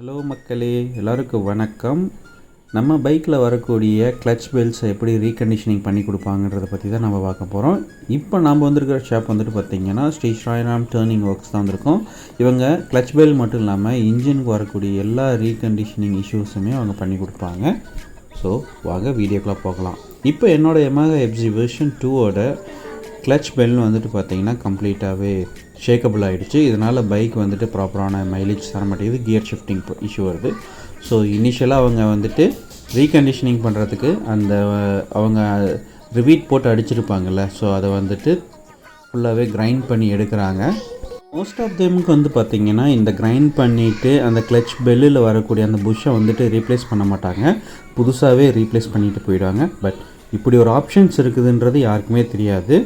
Hello மக்களே, எல்லாருக்கும் வணக்கம். நம்ம பைக்கில் வரக்கூடிய கிளச் பெல்ட்ஸை எப்படி ரீகண்டிஷனிங் பண்ணி கொடுப்பாங்கன்றதை பற்றி தான் நம்ம பார்க்க போகிறோம். இப்போ நாம் வந்திருக்கிற ஷாப் வந்துட்டு பார்த்திங்கன்னா ஸ்ரீ சாய்ராம் டர்னிங் ஒர்க்ஸ் தான் வந்திருக்கோம். இவங்க கிளச் பெல்ட் மட்டும் இல்லாமல் இன்ஜினுக்கு வரக்கூடிய எல்லா ரீகண்டிஷனிங் இஷ்யூஸுமே அவங்க பண்ணி கொடுப்பாங்க. ஸோ வாங்க வீடியோக்குள்ளே போகலாம். இப்போ என்னோடய Yamaha FZ வெர்ஷன் 2ஓட கிளச் பெல்ட் வந்துட்டு பார்த்திங்கன்னா கம்ப்ளீட்டாகவே ஷேக்கபிள் ஆகிடுச்சு. இதனால் பைக் வந்துட்டு ப்ராப்பரான மைலேஜ் தர மாட்டேங்குது, கியர் ஷிஃப்டிங் இஷ்யூ வருது. ஸோ இனிஷியலாக அவங்க வந்துட்டு ரீகண்டிஷனிங் பண்ணுறதுக்கு அவங்க ரிவீட் போட்டு அடிச்சிருப்பாங்கள்ல, ஸோ அதை வந்துட்டு ஃபுல்லாகவே கிரைண்ட் பண்ணி எடுக்கிறாங்க. மோஸ்ட் ஆஃப் தேமுக்கு வந்து பார்த்திங்கன்னா இந்த கிரைண்ட் பண்ணிவிட்டு அந்த கிளச் பெல்லில் வரக்கூடிய அந்த புஷ்ஷை வந்துட்டு ரீப்ளேஸ் பண்ண மாட்டாங்க, புதுசாகவே ரீப்ளேஸ் பண்ணிவிட்டு போயிடுவாங்க. பட் இப்படி ஒரு ஆப்ஷன்ஸ் இருக்குதுன்றது யாருக்குமே தெரியாது.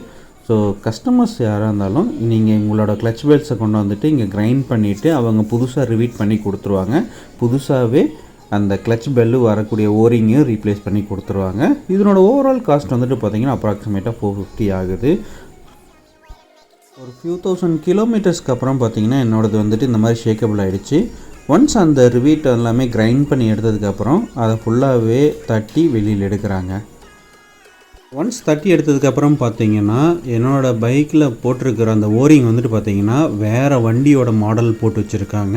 ஸோ கஸ்டமர்ஸ் யாராக இருந்தாலும் நீங்கள் உங்களோட கிளச் பெல்ட்ஸை கொண்டு வந்துட்டு இங்கே கிரைண்ட் பண்ணிவிட்டு அவங்க புதுசாக ரிவீட் பண்ணி கொடுத்துருவாங்க. புதுசாகவே அந்த கிளச் பெல்லு வரக்கூடிய ஓரிங்கையும் ரீப்ளேஸ் பண்ணி கொடுத்துருவாங்க. இதனோட ஓவரால் காஸ்ட் வந்துட்டு பார்த்திங்கன்னா அப்ராக்சிமேட்டாக 450 ஆகுது. ஒரு ஃபியூ தௌசண்ட் கிலோமீட்டர்ஸ்க்கு அப்புறம் பார்த்திங்கன்னா என்னோடது வந்துட்டு இந்த மாதிரி ஷேக்கபிள் ஆகிடுச்சு. ஒன்ஸ் அந்த ரிவீட் எல்லாமே கிரைண்ட் பண்ணி எடுத்ததுக்கப்புறம் அதை ஃபுல்லாகவே தட்டி வெளியில் எடுக்கிறாங்க. ஒன்ஸ் தட்டி எடுத்ததுக்கப்புறம் பார்த்திங்கன்னா என்னோடய பைக்கில் போட்டிருக்கிற அந்த ஓரிங் வந்துட்டு பார்த்திங்கன்னா வேறு வண்டியோட மாடல் போட்டு வச்சுருக்காங்க,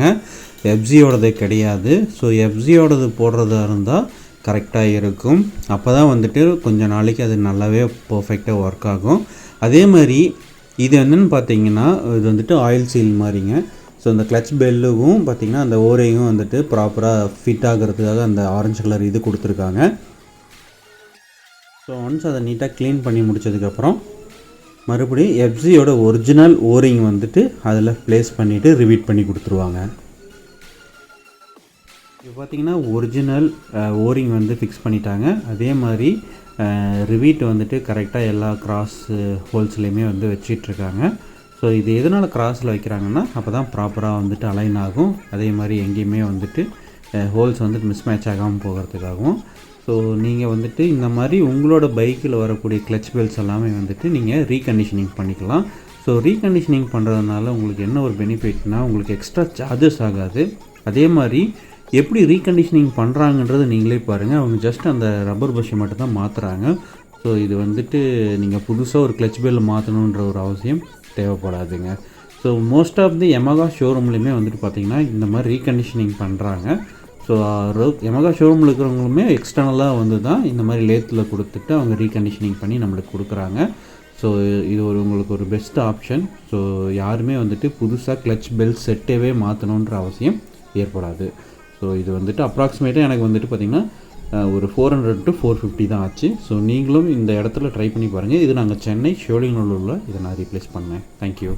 எஃப்ஜியோடது கிடையாது. ஸோ எஃப்ஜியோடது போடுறதா இருந்தால் கரெக்டாக இருக்கும். அப்போ தான் வந்துட்டு கொஞ்சம் நாளைக்கு அது நல்லாவே பர்ஃபெக்டாக ஒர்க் ஆகும். அதே மாதிரி இது என்னென்னு பார்த்திங்கன்னா இது வந்துட்டு ஆயில் சீல் மாதிரிங்க. ஸோ இந்த கிளச் பெல்லுக்கும் பார்த்திங்கன்னா அந்த ஓரிங்கும் வந்துட்டு ப்ராப்பராக ஃபிட் ஆகிறதுக்காக அந்த ஆரஞ்சு கலர் இது கொடுத்துருக்காங்க. ஸோ ஒன்ஸ் அதை நீட்டாக க்ளீன் பண்ணி முடித்ததுக்கப்புறம் மறுபடியும் எஃப்ஜியோட ஒரிஜினல் ஓரிங் வந்துட்டு அதில் ப்ளேஸ் பண்ணிவிட்டு ரிவீட் பண்ணி கொடுத்துருவாங்க. இப்போ பார்த்திங்கன்னா ஒரிஜினல் ஓரிங் வந்து ஃபிக்ஸ் பண்ணிட்டாங்க. அதே மாதிரி ரிவீட் வந்துட்டு கரெக்டாக எல்லா கிராஸ் ஹோல்ஸ்லேயுமே வந்து வச்சிட்ருக்காங்க. ஸோ இது எதனால் கிராஸில் வைக்கிறாங்கன்னா அப்போ தான் ப்ராப்பராக வந்துட்டு அலைன் ஆகும். அதே மாதிரி எங்கேயுமே வந்துட்டு ஹோல்ஸ் வந்துட்டு மிஸ்மேட்ச் ஆகாமல் போகிறதுக்காகவும். ஸோ நீங்கள் வந்துட்டு இந்த மாதிரி உங்களோட பைக்கில் வரக்கூடிய கிளச் பெல்ட்ஸ் எல்லாமே வந்துட்டு நீங்கள் ரீகண்டிஷனிங் பண்ணிக்கலாம். ஸோ ரீகண்டிஷனிங் பண்ணுறதுனால உங்களுக்கு என்ன ஒரு பெனிஃபிட்னால் உங்களுக்கு எக்ஸ்ட்ரா சார்ஜஸ் ஆகாது. அதே மாதிரி எப்படி ரீகண்டிஷனிங் பண்ணுறாங்கன்றது நீங்களே பாருங்கள். அவங்க ஜஸ்ட் அந்த ரப்பர் பஷ்ஷை மட்டும் தான் மாற்றுறாங்க. ஸோ இது வந்துட்டு நீங்கள் புதுசாக ஒரு கிளச் பெல்ட் மாற்றணுன்ற ஒரு அவசியம் தேவைப்படாதுங்க. So most of the Yamaha ஷோரூம்லேயுமே வந்துட்டு பார்த்திங்கன்னா இந்த மாதிரி ரீகண்டிஷனிங் பண்ணுறாங்க. ஸோ Yamaha ஷோரூமில் இருக்கிறவங்களுமே எக்ஸ்டர்னலாக வந்து தான் இந்த மாதிரி லேத்தில் கொடுத்துட்டு அவங்க ரீகண்டிஷனிங் பண்ணி நம்மளுக்கு கொடுக்குறாங்க. ஸோ இது உங்களுக்கு ஒரு பெஸ்ட் ஆப்ஷன். ஸோ யாருமே வந்துட்டு புதுசாக கிளச் பெல்ட் செட்டவே மாற்றணுன்ற அவசியம் ஏற்படாது. ஸோ இது வந்துட்டு அப்ராக்சிமேட்டாக எனக்கு வந்துட்டு பார்த்திங்கன்னா ஒரு 400 to 450 தான் ஆச்சு. ஸோ நீங்களும் இந்த இடத்துல ட்ரை பண்ணி பாருங்கள். இது நாங்கள் சென்னை ஷோலிங்கநல்லூரில் இதை நான் ரீப்ளேஸ் பண்ணேன். தேங்க்யூ.